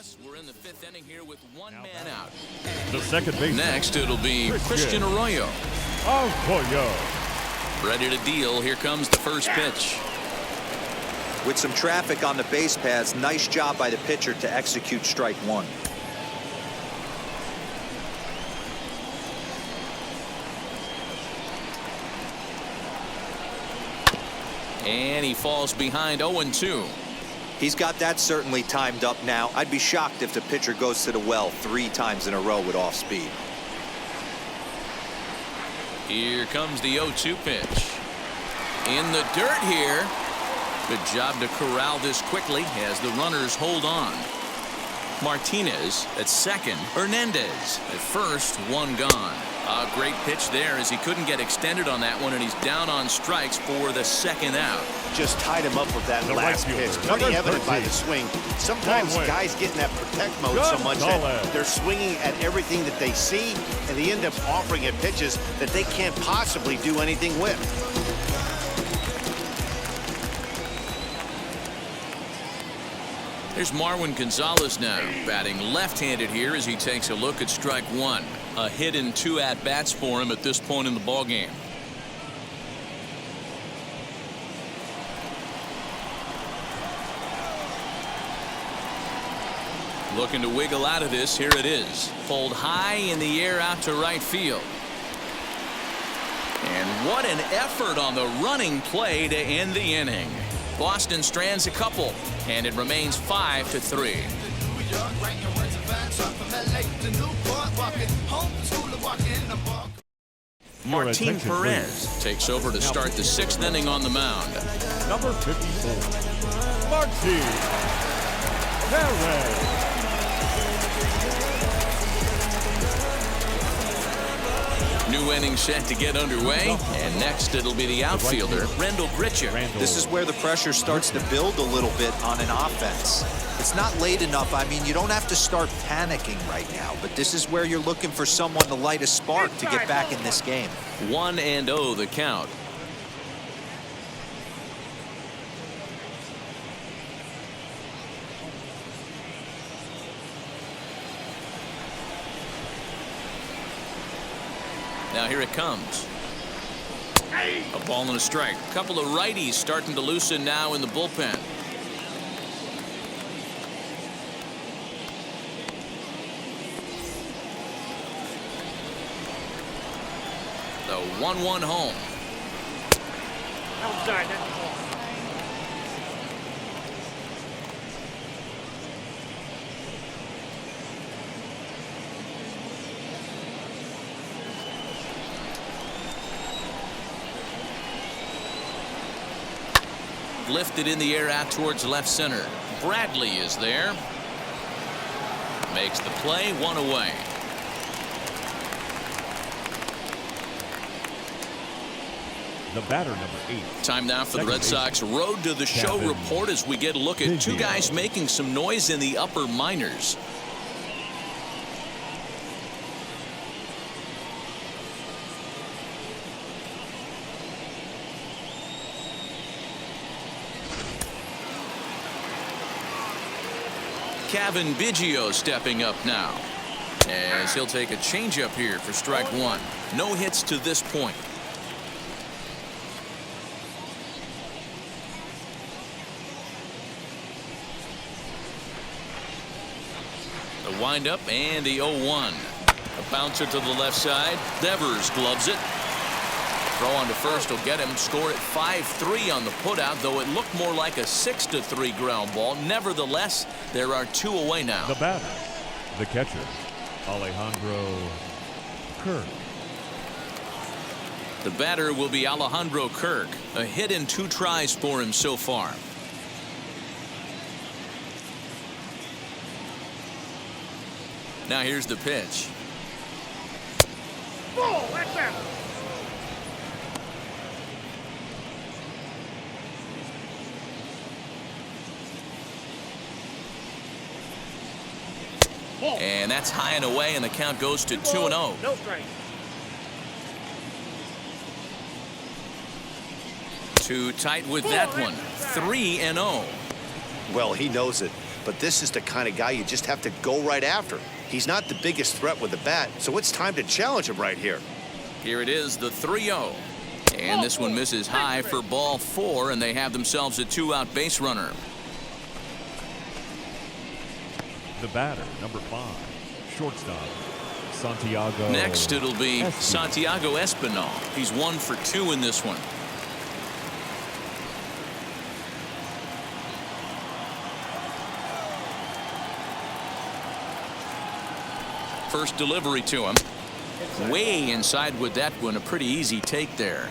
us. We're in the 5th inning here with one man out. The second base. Next, it'll be Christian Arroyo. Ready to deal. Here comes the first pitch. With some traffic on the base paths, nice job by the pitcher to execute strike one. And he falls behind 0-2. He's got that certainly timed up now. I'd be shocked if the pitcher goes to the well 3 times in a row with off speed. Here comes the 0-2 pitch. In the dirt here. Good job to corral this quickly as the runners hold on. Martinez at second. Hernandez at first. One gone. A great pitch there as he couldn't get extended on that one, and he's down on strikes for the second out. Just tied him up with that last pitch. Pretty evident by the swing. Sometimes guys get in that protect mode so much that they're swinging at everything that they see, and they end up offering at pitches that they can't possibly do anything with. Here's Marwin Gonzalez now, batting left-handed here as he takes a look at strike one. A hit in 2 at-bats for him at this point in the ballgame. Looking to wiggle out of this. Here it is. Pulled high in the air out to right field. And what an effort on the running play to end the inning. Boston strands a couple, and it remains 5-3. Martin Perez takes over to start the 6th inning on the mound. Number 54, Martin Perez. New inning set to get underway, and next it'll be the outfielder, Rendell Gritcher. This is where the pressure starts to build a little bit on an offense. It's not late enough. I mean, you don't have to start panicking right now, but this is where you're looking for someone to light a spark to get back in this game. 1-0 the count. Now here it comes. A ball and a strike. A couple of righties starting to loosen now in the bullpen. The 1-1 home. Lifted in the air out towards left center. Bradley is there. Makes the play, 1 away. The batter, number 8. Time now for the Red Sox Road to the Show report as we get a look at 2 guys making some noise in the upper minors. Kevin Biggio stepping up now as he'll take a changeup here for strike one. No hits to this point. The windup and the 0-1. A bouncer to the left side. Devers gloves it. Throw on to first will get him. Score at 5-3 on the putout, though it looked more like a 6-3 ground ball. Nevertheless, there are 2 away now. The batter, the catcher, Alejandro Kirk. The batter will be Alejandro Kirk. A hit in 2 tries for him so far. Now here's the pitch. Ball, that's out. And that's high and away, and the count goes to 2-0. No strike. Too tight with that one. 3-0. Well, he knows it. but this is the kind of guy you just have to go right after. He's not the biggest threat with the bat, so it's time to challenge him right here. Here it is, the 3-0. And this one misses high for ball 4, and they have themselves a 2-out base runner. The batter, number 5, shortstop, Santiago. Next, it'll be Espinal. Santiago Espinal. He's 1 for 2 in this one. First delivery to him. Way inside with that one. A pretty easy take there.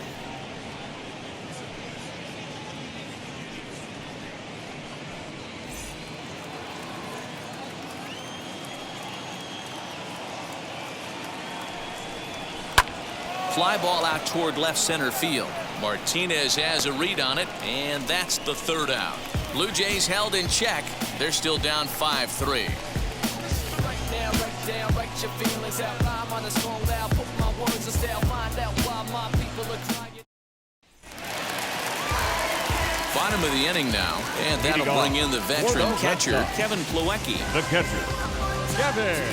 Fly ball out toward left center field. Martinez has a read on it, and that's the 3rd out. Blue Jays held in check. They're still down 5-3. Bottom of the inning now, and that'll bring in the veteran catcher, Kevin Plawecki. The catcher, Kevin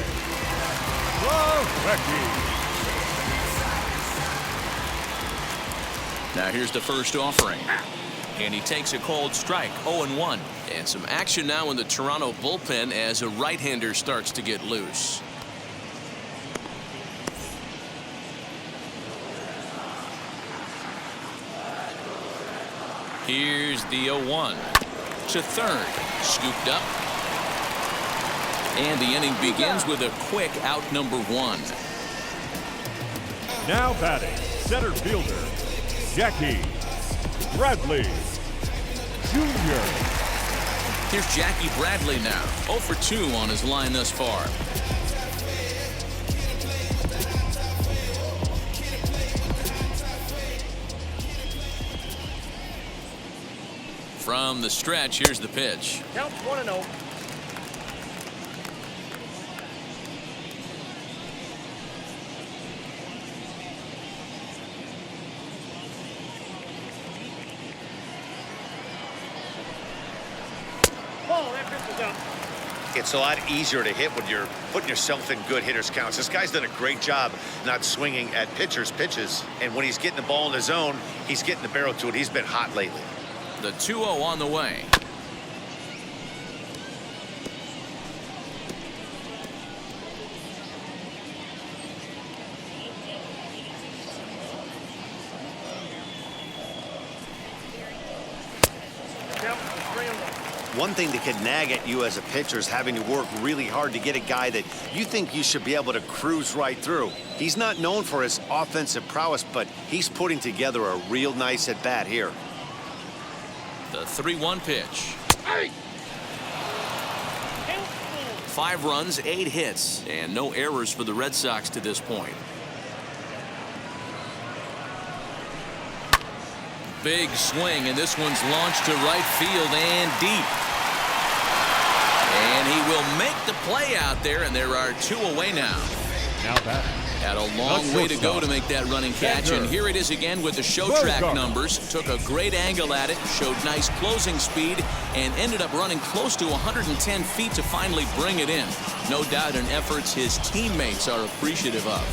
Plawecki. Now here's the first offering. And he takes a cold strike, 0-1. And some action now in the Toronto bullpen as a right-hander starts to get loose. Here's the 0-1 to third. Scooped up. And the inning begins with a quick out number 1. Now batting, center fielder, Jackie Bradley Jr. Here's Jackie Bradley now. 0 for 2 on his line thus far. From the stretch, here's the pitch. Count 1-0. It's a lot easier to hit when you're putting yourself in good hitters' counts. This guy's done a great job not swinging at pitchers' pitches. And when he's getting the ball in the zone, he's getting the barrel to it. He's been hot lately. The 2-0 on the way. One thing that can nag at you as a pitcher is having to work really hard to get a guy that you think you should be able to cruise right through. He's not known for his offensive prowess, but he's putting together a real nice at-bat here. The 3-1 pitch. 5 runs, 8 hits, and no errors for the Red Sox to this point. Big swing, and this one's launched to right field and deep. And he will make the play out there, and there are 2 away now. Now batting. Had a long way to go to make that running catch, and here it is again with the show track numbers. Took a great angle at it, showed nice closing speed, and ended up running close to 110 feet to finally bring it in. No doubt in efforts his teammates are appreciative of.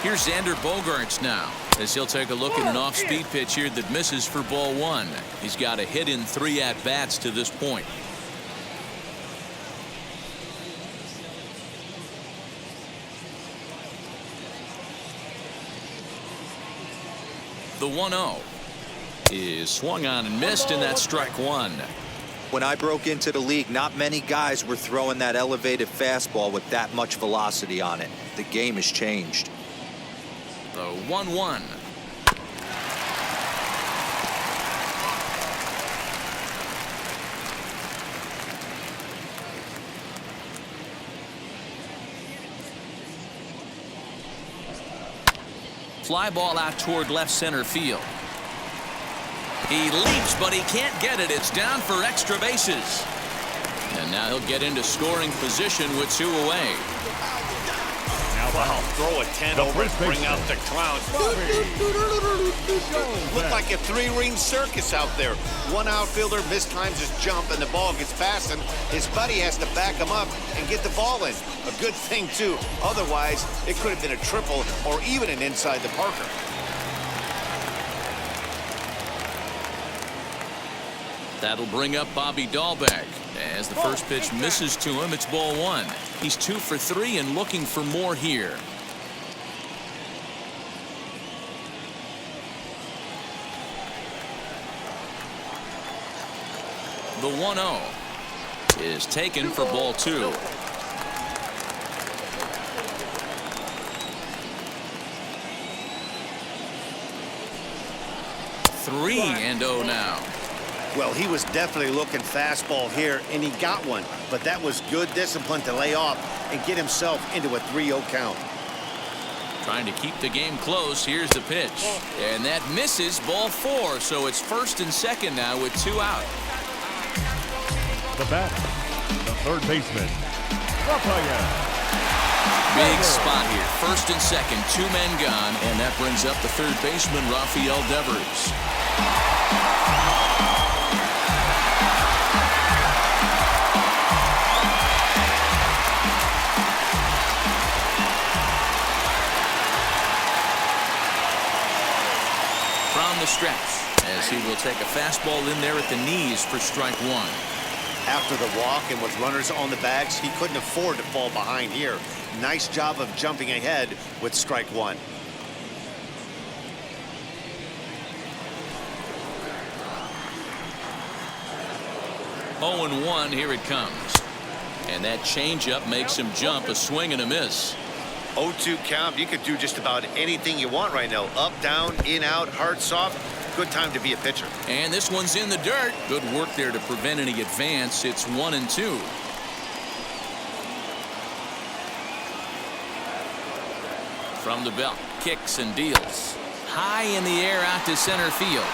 Here's Xander Bogaerts now, as he'll take a look at an off-speed pitch here that misses for ball 1. He's got a hit in 3 at-bats to this point. The 1-0 is swung on and missed, and that's strike 1. When I broke into the league, not many guys were throwing that elevated fastball with that much velocity on it. The game has changed. The 1-1. Fly ball out toward left center field. He leaps, but he can't get it. It's down for extra bases. And now he'll get into scoring position with 2 away. Now Wow, throw a tent The over and first bring baseman. out the clowns. Jones. Looked like a three-ring circus out there. One outfielder mistimes his jump and the ball gets past him. His buddy has to back him up and get the ball in. A good thing, too. Otherwise, it could have been a triple or even an inside the Parker. That'll bring up Bobby Dahlbeck. As the first pitch misses to him, it's ball one. He's 2 for 3 and looking for more here. The 1-0 is taken for ball 2. Three and 0 now. Well, he was definitely looking fastball here, and he got one. But that was good discipline to lay off and get himself into a 3-0 count. Trying to keep the game close. Here's the pitch. And that misses, ball 4. So it's first and second now with 2 out. The batter, the third baseman, Rafael. Big spot here. First and second, 2 men gone. And that brings up the third baseman, Rafael Devers. From the stretch, as he will take a fastball in there at the knees for strike 1. After the walk and with runners on the bags, he couldn't afford to fall behind here. Nice job of jumping ahead with strike 1. Oh and 1, here it comes. And that changeup makes him jump, a swing and a miss. 0-2 count. You could do just about anything you want right now. Up, down, in, out, hard, soft. Good time to be a pitcher. And this one's in the dirt. Good work there to prevent any advance. It's 1 and 2. From the belt, kicks and deals. High in the air out to center field.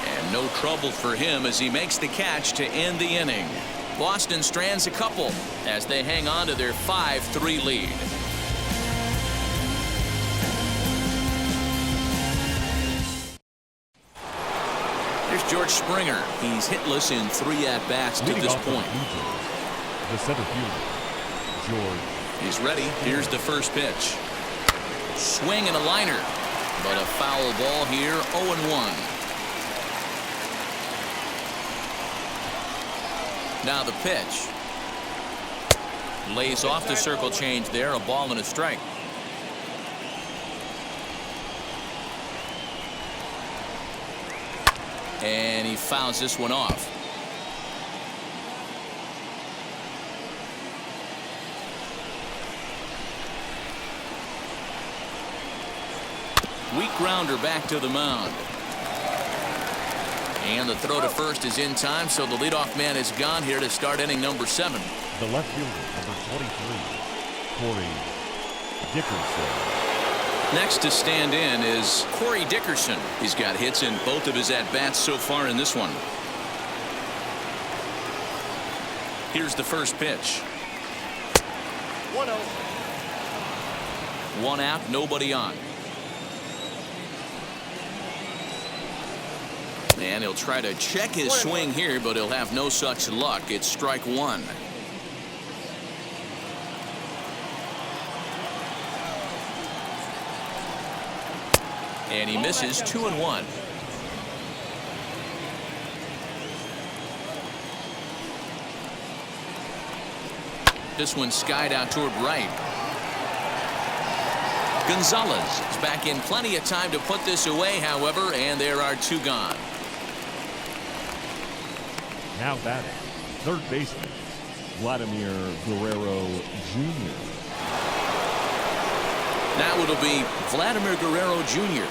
And no trouble for him as he makes the catch to end the inning. Boston strands a couple as they hang on to their 5-3 lead. Here's George Springer. He's hitless in 3 at-bats to Leading this off the point. Blue Jays, the center fielder, George. He's ready. Here's the first pitch. Swing and a liner, but a foul ball here. 0-1. Now the pitch. Lays off the circle change there. A ball and a strike. And he fouls this one off. Weak grounder back to the mound. And the throw to first is in time, so the leadoff man is gone here to start inning number 7. The left fielder, number 23, Corey Dickerson. Next to stand in is Corey Dickerson. He's got hits in both of his at-bats so far in this one. Here's the first pitch. 1-0. 1 out, nobody on. And he'll try to check his swing here, but he'll have no such luck. It's strike 1. And he misses. 2-1. This one skied out toward right. Gonzalez is back in plenty of time to put this away, however, and there are 2 gone. Now batting, third baseman, Vladimir Guerrero Jr. Now it'll be Vladimir Guerrero Jr.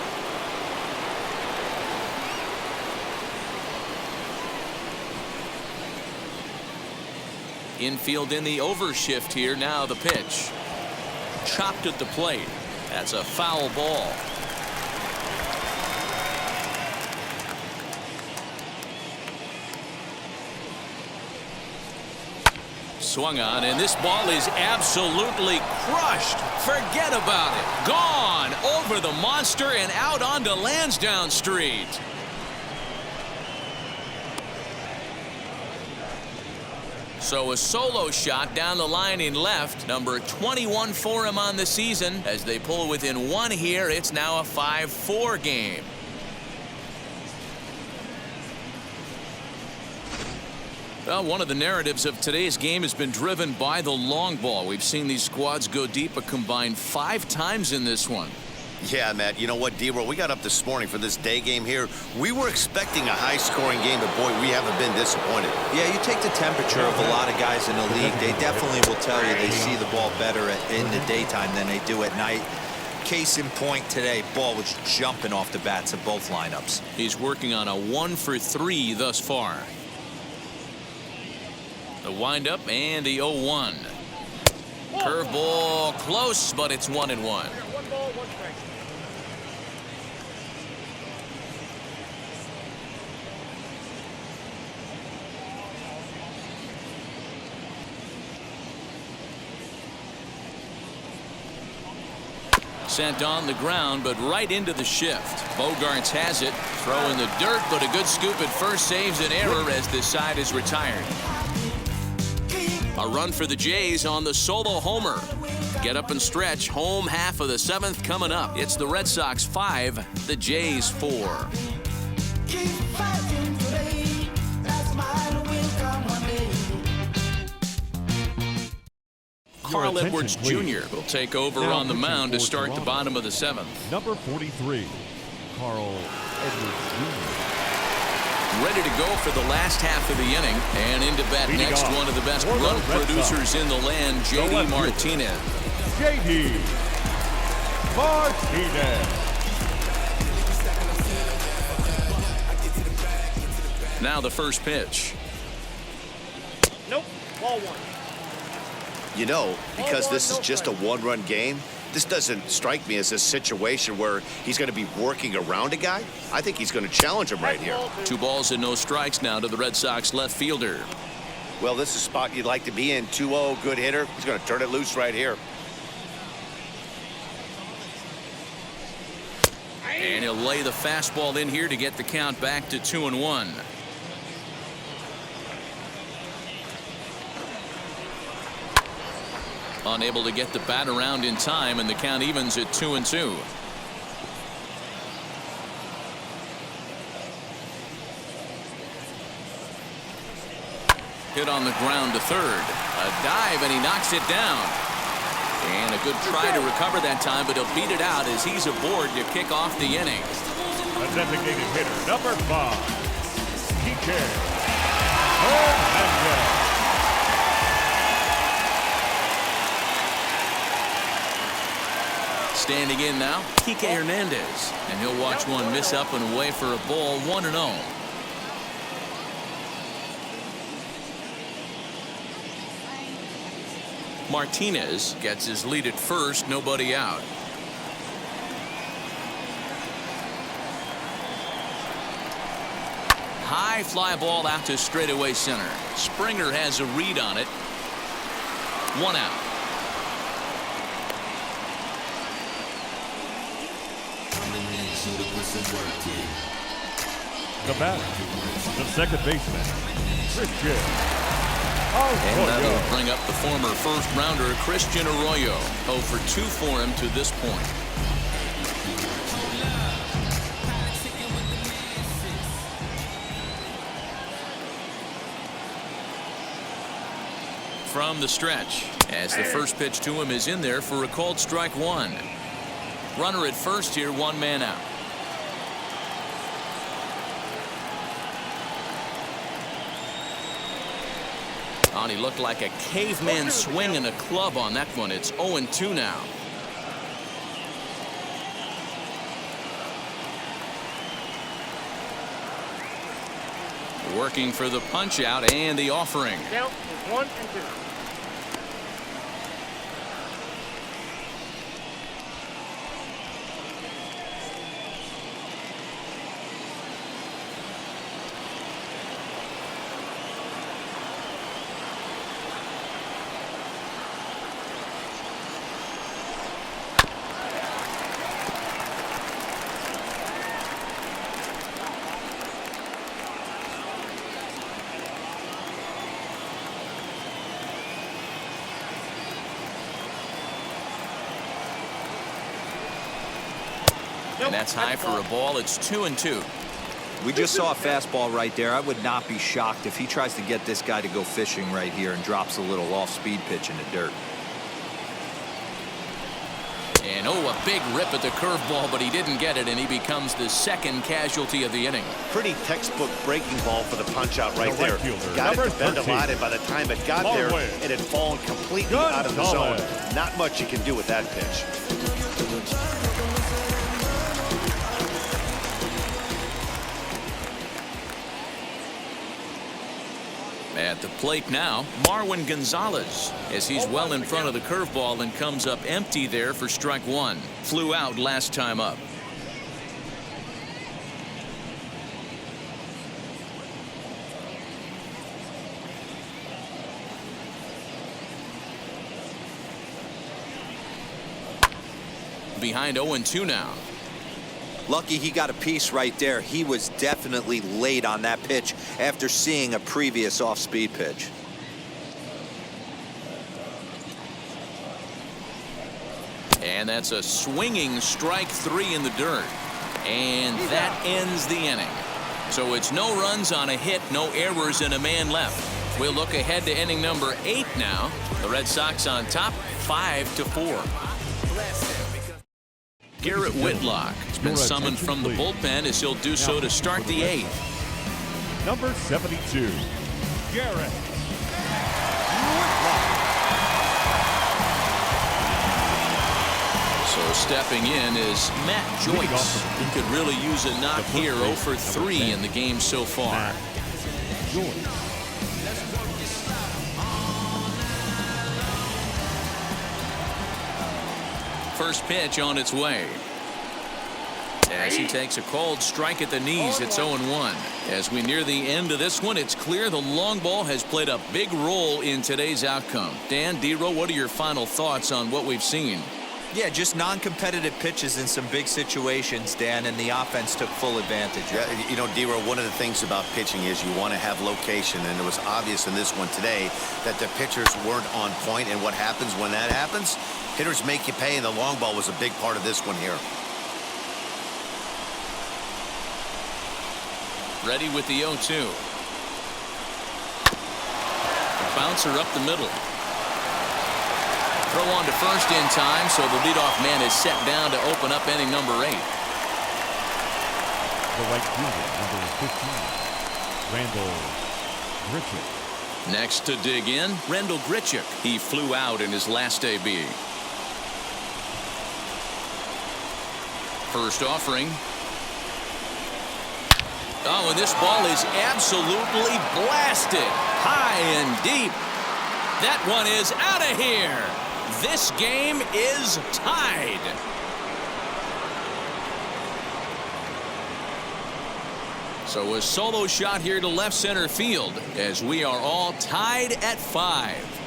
Infield in the overshift here. Now the pitch. Chopped at the plate. That's a foul ball. swung on, and this ball is absolutely crushed. Forget about it. Gone over the monster and out onto Lansdowne Street. So a solo shot down the line in left, number 21 for him on the season. As they pull within one here, it's now a 5-4 game. Well, one of the narratives of today's game has been driven by the long ball. We've seen these squads go deep a combined 5 times in this one. Yeah, Matt, you know what, D-Roll, we got up this morning for this day game here. We were expecting a high-scoring game, but, boy, we haven't been disappointed. Yeah, you take the temperature of a lot of guys in the league. They definitely will tell you they see the ball better in the daytime than they do at night. Case in point today, ball was jumping off the bats of both lineups. He's working on a 1 for 3 thus far. The windup and the 0-1. Curveball close, but it's 1-1. Sent on the ground, but right into the shift. Bogarts has it. Throw in the dirt, but a good scoop at first saves an error as this side is retired. A run for the Jays on the solo homer. Get up and stretch. Home half of the 7th coming up. It's the Red Sox 5, the Jays 4. Carl Edwards Jr. will take over now on the mound to start Toronto. the bottom of the 7th. Number 43, Carl Edwards Jr. Ready to go for the last half of the inning. And into bat Leading next, off one of the best for the run Red producers Sox, in the land, the J.D. left fielder, Martinez. J.D. Martinez. Now the first pitch. Nope, ball 1. You know, because this is just a one-run game, this doesn't strike me as a situation where he's going to be working around a guy. I think he's going to challenge him right here. 2 balls and no strikes now to the Red Sox left fielder. Well, this is a spot you'd like to be in. 2-0, good hitter. He's going to turn it loose right here. And he'll lay the fastball in here to get the count back to 2-1. Unable to get the bat around in time, and the count evens at 2-2. Hit on the ground to third. A dive, and he knocks it down. And a good try to recover that time, but he'll beat it out as he's aboard to kick off the inning. The designated hitter, number 5, Kike Hernandez. Standing in now, Kike Hernandez. And he'll watch one miss up and away for a ball, 1-0. Martinez gets his lead at first, nobody out. High fly ball out to straightaway center. Springer has a read on it. 1 out. The batter, the second baseman, Christian And that'll Arroyo. bring up the former first-rounder Christian Arroyo. 0 for 2 for him to this point. From the stretch, as the first pitch to him is in there for a called strike 1. Runner at first here, 1 man out. Oh, he looked like a caveman swinging a club on that one. It's 0-2 now. Working for the punch out and the offering. Count is 1 and 2. And that's high for a ball. It's 2-2. We just saw a fastball right there. I would not be shocked if he tries to get this guy to go fishing right here and drops a little off-speed pitch in the dirt. And oh, a big rip at the curveball, but he didn't get it, and he becomes the second casualty of the inning. Pretty textbook breaking ball for the punch out right there. Fielder, Got it to bend a 13. lot, and by the time it got there, it had fallen completely out of the zone. Not much you can do with that pitch. At the plate now, Marwin Gonzalez, as he's well in front of the curveball and comes up empty there for strike one. Flew out last time up. Behind 0-2 now. Lucky he got a piece right there. He was definitely late on that pitch after seeing a previous off-speed pitch. And that's a swinging strike three in the dirt. And that ends the inning. So it's no runs on a hit, no errors, and a man left. We'll look ahead to inning number 8 now. The Red Sox on top, 5-4. Garrett Whitlock has been summoned from the bullpen as he'll do so to start the 8th. Number 72, Garrett So stepping in is Matt Joyce. He could really use a knock here. 0 for 3 in the game so far. Joyce. First pitch on its way. As he takes a cold strike at the knees, it's 0-1. As we near the end of this one, it's clear the long ball has played a big role in today's outcome. Dan, D-Row, what are your final thoughts on what we've seen? Yeah, just non-competitive pitches in some big situations, Dan, and the offense took full advantage. Yeah, you know, D-Row, one of the things about pitching is you want to have location, and it was obvious in this one today that the pitchers weren't on point, and what happens when that happens? Hitters make you pay, and the long ball was a big part of this one here. Ready with the 0-2. Bouncer up the middle. Throw on to first in time, so the leadoff man is set down to open up inning number 8. The right fielder, number 15, Randall Grichuk. Next to dig in, Randall Grichuk. He flew out in his last AB. First offering. Oh, and this ball is absolutely blasted. High and deep. That one is out of here. This game is tied. So a solo shot here to left center field as we are all tied at 5.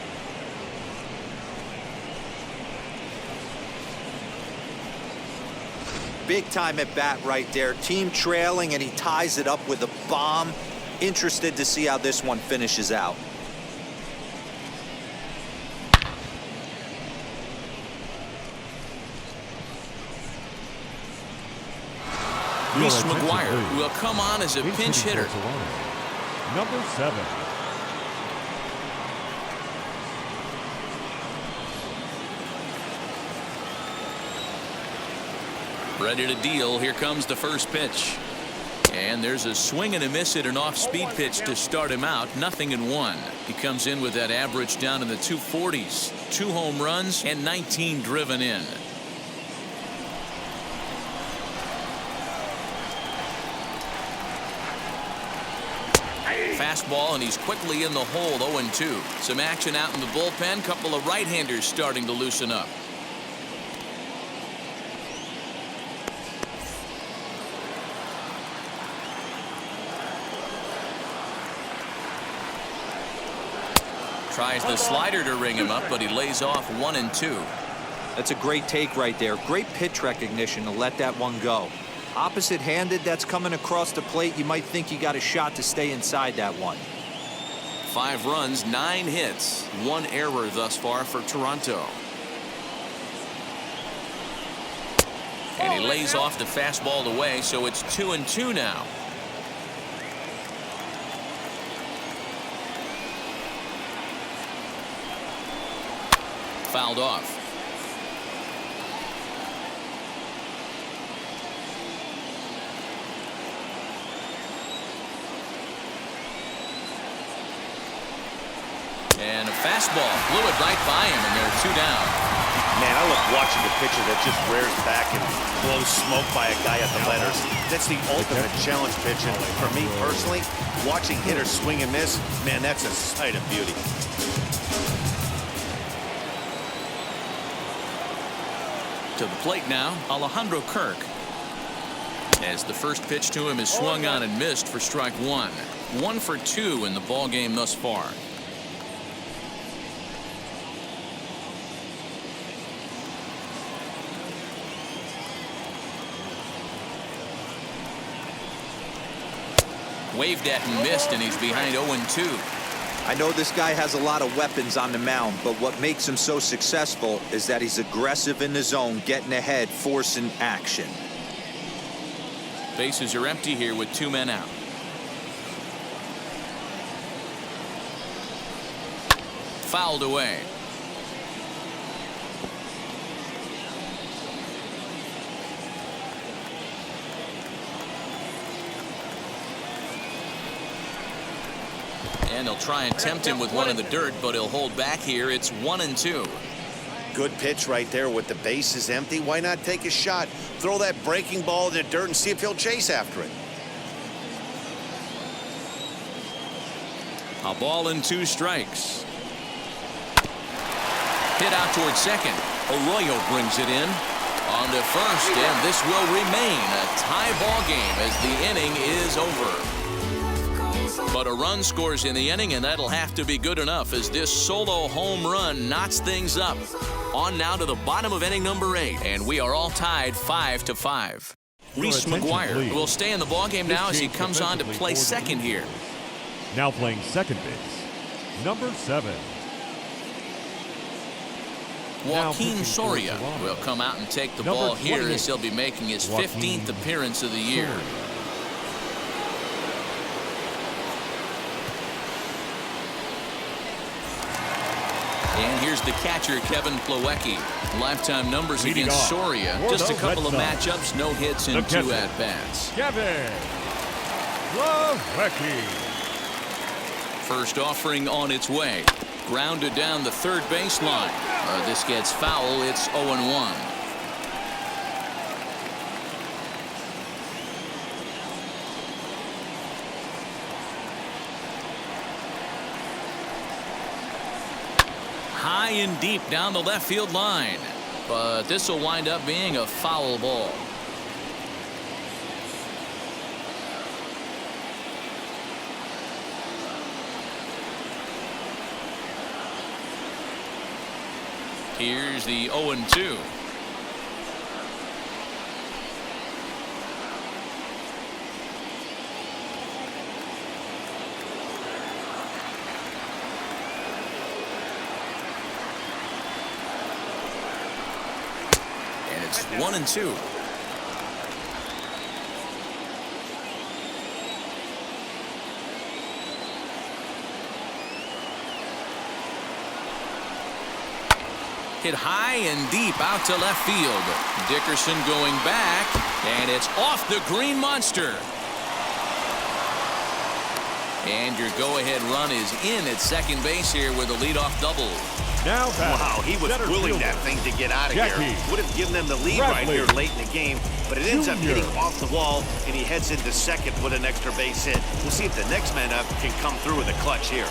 Big time at bat right there. Team trailing, and he ties it up with a bomb. Interested to see how this one finishes out. Reese McGuire will come on as a pinch hitter. Number 7. Ready to deal. Here comes the first pitch. And there's a swing and a miss at an off-speed pitch to start him out. 0-1. He comes in with that average down in the 240s. 2 home runs and 19 driven in. Fastball, and he's quickly in the hole. 0-2. Some action out in the bullpen. Couple of right-handers starting to loosen up. Tries the slider to ring him up, but he lays off 1-2. That's a great take right there. Great pitch recognition to let that one go. Opposite-handed, that's coming across the plate. You might think you got a shot to stay inside that one. 5 runs, 9 hits, 1 error thus far for Toronto. And he lays off the fastball away, so it's 2-2 now. Fouled off. And a fastball blew it right by him, and they're 2 down. Man, I love watching a pitcher that just rears back and blows smoke by a guy at the letters. That's the ultimate challenge pitch. And for me personally, watching hitters swing and miss, man, that's a sight of beauty. To the plate now, Alejandro Kirk. As the first pitch to him is swung on and missed for strike 1. 1 for 2 in the ball game thus far. Waved at and missed, and he's behind 0-2. I know this guy has a lot of weapons on the mound, but what makes him so successful is that he's aggressive in the zone, getting ahead, forcing action. Bases are empty here with 2 men out. Fouled away. And they'll try and tempt him with one in the dirt, but he'll hold back here. It's 1-2. Good pitch right there with the bases empty. Why not take a shot? Throw that breaking ball in the dirt and see if he'll chase after it. A ball and 2 strikes. Hit out towards second. Arroyo brings it in. On to first, and this will remain a tie ball game as the inning is over. But a run scores in the inning, and that'll have to be good enough as this solo home run knots things up. On now to the bottom of inning number 8, and we are all tied 5-5. Reese McGuire will stay in the ballgame now as he comes on to play second here. Now playing second base, number 7. Joaquin Soria will come out and take the ball here as he'll be making his 15th appearance of the year. And here's the catcher, Kevin Plawecki. Lifetime numbers against Soria. Just a couple of matchups, no hits and 2 at-bats. Kevin Plawecki. First offering on its way. Grounded down the third baseline. This gets foul. It's 0-1. High and deep down the left field line, but this will wind up being a foul ball. Here's the 0-2. It's 1-2. Hit high and deep out to left field. Dickerson going back, and it's off the green monster. And your go-ahead run is in at second base here with a leadoff double. Now wow, he was willing that thing to get out of here. Would have given them the lead right here late in the game, but it ends up hitting off the wall, and he heads into second with an extra base hit. We'll see if the next man up can come through with a clutch here.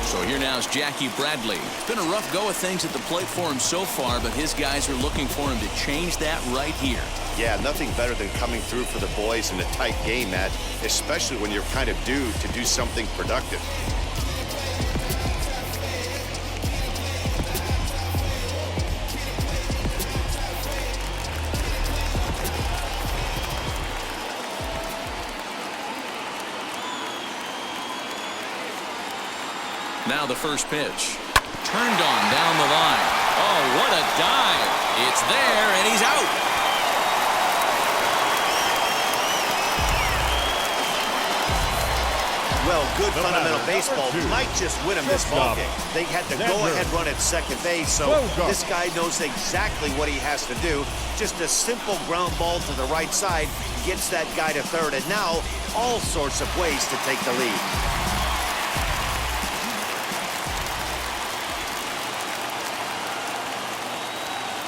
So here now is Jackie Bradley. It's been a rough go of things at the plate for him so far, but his guys are looking for him to change that right here. Yeah, nothing better than coming through for the boys in a tight game, Matt, especially when you're kind of due to do something productive. Now the first pitch. Turned on down the line. Oh, what a dive. It's there, and he's out. Well, good The fundamental batter, baseball number 2. might just win him this Shortstop. ballgame. They had the Xander. go-ahead run at second base, so Welcome. this guy knows exactly what he has to do. Just a simple ground ball to the right side gets that guy to third, and now all sorts of ways to take the lead.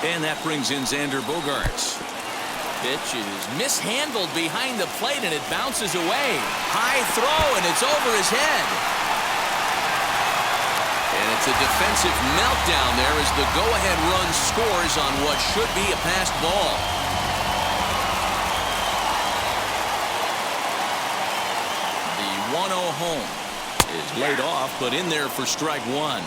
And that brings in Xander Bogaerts. Pitch is mishandled behind the plate, and it bounces away. High throw, and it's over his head. And it's a defensive meltdown there as the go-ahead run scores on what should be a passed ball. The 1-0 home is laid off, but in there for strike one.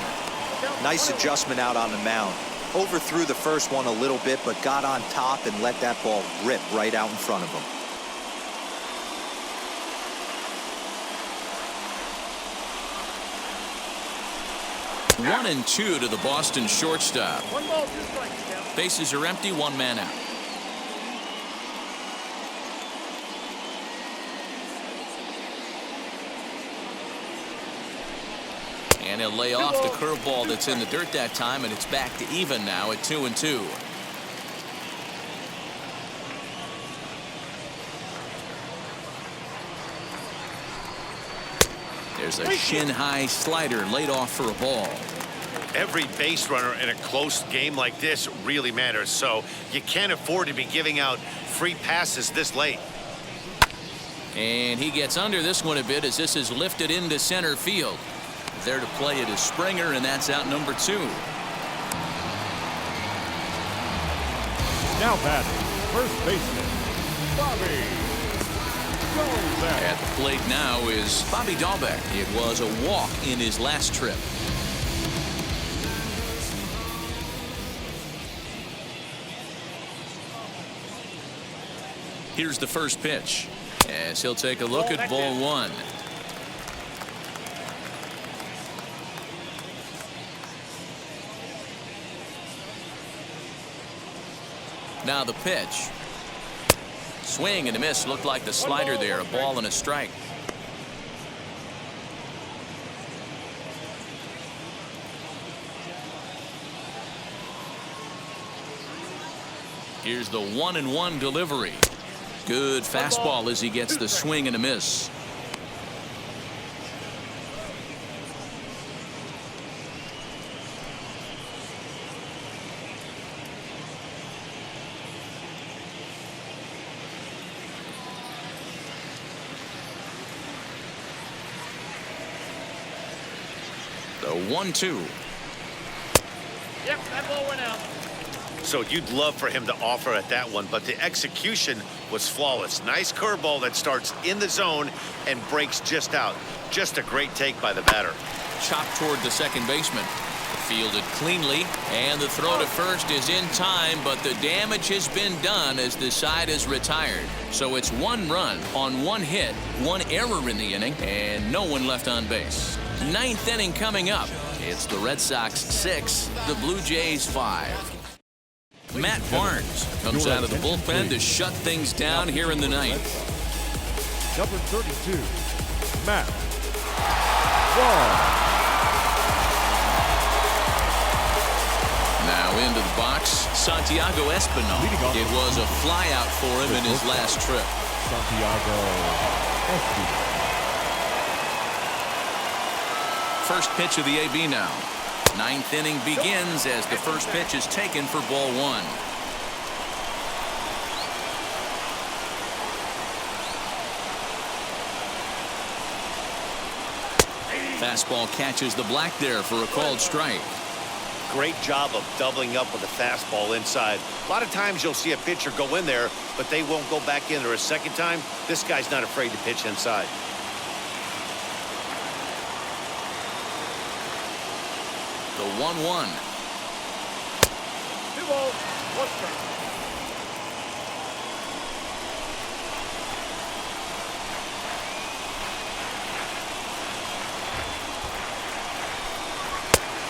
Nice adjustment out on the mound. Overthrew the first one a little bit, but got on top and let that ball rip right out in front of him. One and two to the Boston shortstop. 1 ball, 2 strikes, Cal. Bases are empty, 1 man out. And he'll lay off the curveball that's in the dirt that time, and it's back to even now at 2-2. There's a shin-high slider laid off for a ball. Every base runner in a close game like this really matters, so you can't afford to be giving out free passes this late. And he gets under this one a bit as this is lifted into center field. There to play it is Springer, and that's out number 2. Now batting, first baseman, Bobby Dalbec. At the plate now is Bobby Dalbec. It was a walk in his last trip. Here's the first pitch as he'll take a look at ball 1. Now the pitch. Swing and a miss. Looked like the slider there. A ball and a strike. Here's the 1-1 delivery. Good fastball as he gets the swing and a miss. The 1-2. Yep, that ball went out. So you'd love for him to offer at that one, but the execution was flawless. Nice curveball that starts in the zone and breaks just out. Just a great take by the batter. Chopped toward the second baseman. Fielded cleanly, and the throw to first is in time, but the damage has been done as the side is retired. So it's 1 run on 1 hit, 1 error in the inning, and no one left on base. 9th inning coming up. It's the Red Sox 6, the Blue Jays 5. Matt Barnes comes out of the bullpen to shut things down here in the 9th. Number 32, Matt Barnes. Now into the box, Santiago Espinal. It was a flyout for him in his last trip. Santiago Espinal. First pitch of the AB now. 9th inning begins as the first pitch is taken for ball 1. Fastball catches the black there for a called strike. Great job of doubling up with a fastball inside. A lot of times you'll see a pitcher go in there, but they won't go back in there a second time. This guy's not afraid to pitch inside. The 1-1. 2 balls, 1 strike.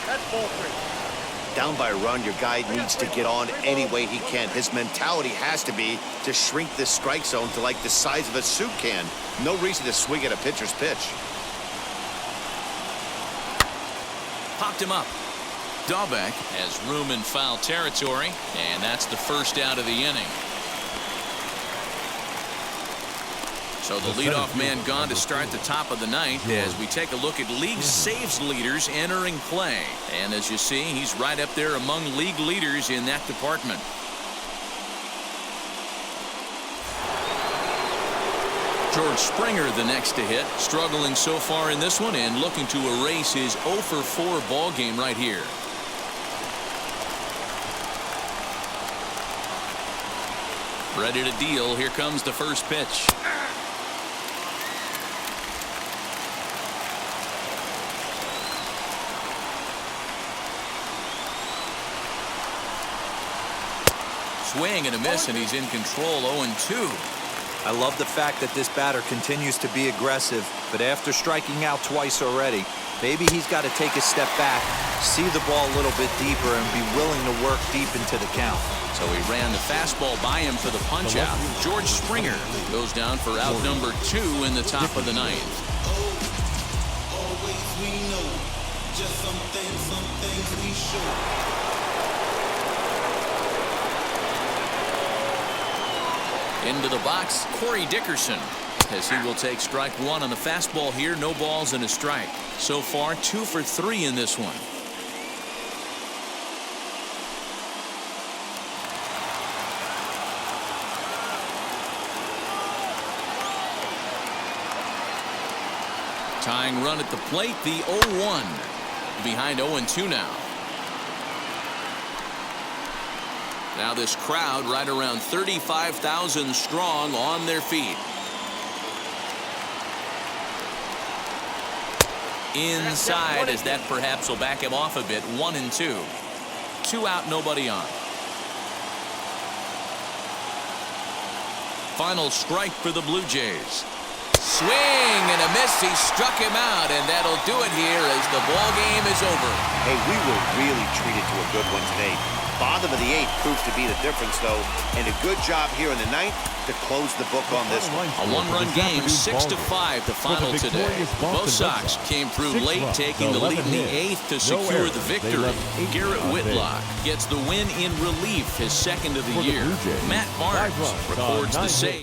That's ball 3. Down by a run, your guy needs to get on any way he can. His mentality has to be to shrink this strike zone to like the size of a soup can. No reason to swing at a pitcher's pitch. popped him up. Dahlbeck has room in foul territory, and that's the first out of the inning. So the leadoff man gone to start the top of the ninth as we take a look at league saves leaders entering play. And as you see, he's right up there among league leaders in that department. George Springer the next to hit, struggling so far in this one and looking to erase his 0 for 4 ball game right here. Ready to deal. Here comes the first pitch. Swing and a miss, and he's in control. 0-2. I love the fact that this batter continues to be aggressive, but after striking out twice already, maybe he's got to take a step back, see the ball a little bit deeper, and be willing to work deep into the count. So he ran the fastball by him for the punch out. George Springer goes down for out number 2 in the top of the ninth. Always we know, just some things we show. Into the box, Corey Dickerson, as he will take strike 1 on the fastball here. No balls and a strike. So far, 2 for 3 in this one. Tying run at the plate, the 0-1. Behind 0-2 now. Now this crowd right around 35,000 strong on their feet. Inside, as that perhaps will back him off a bit. 1-2. 2 out, nobody on. Final strike for the Blue Jays. Swing and a miss. He struck him out, and that'll do it here as the ball game is over. Hey, we were really treated to a good one today. Bottom of the 8th proved to be the difference, though, and a good job here in the 9th to close the book on this one. A 1-run game, 6-5 the final today. Both Sox came through late, taking the lead in the 8th to secure the victory. Garrett Whitlock gets the win in relief, his second of the year. Matt Barnes records the save.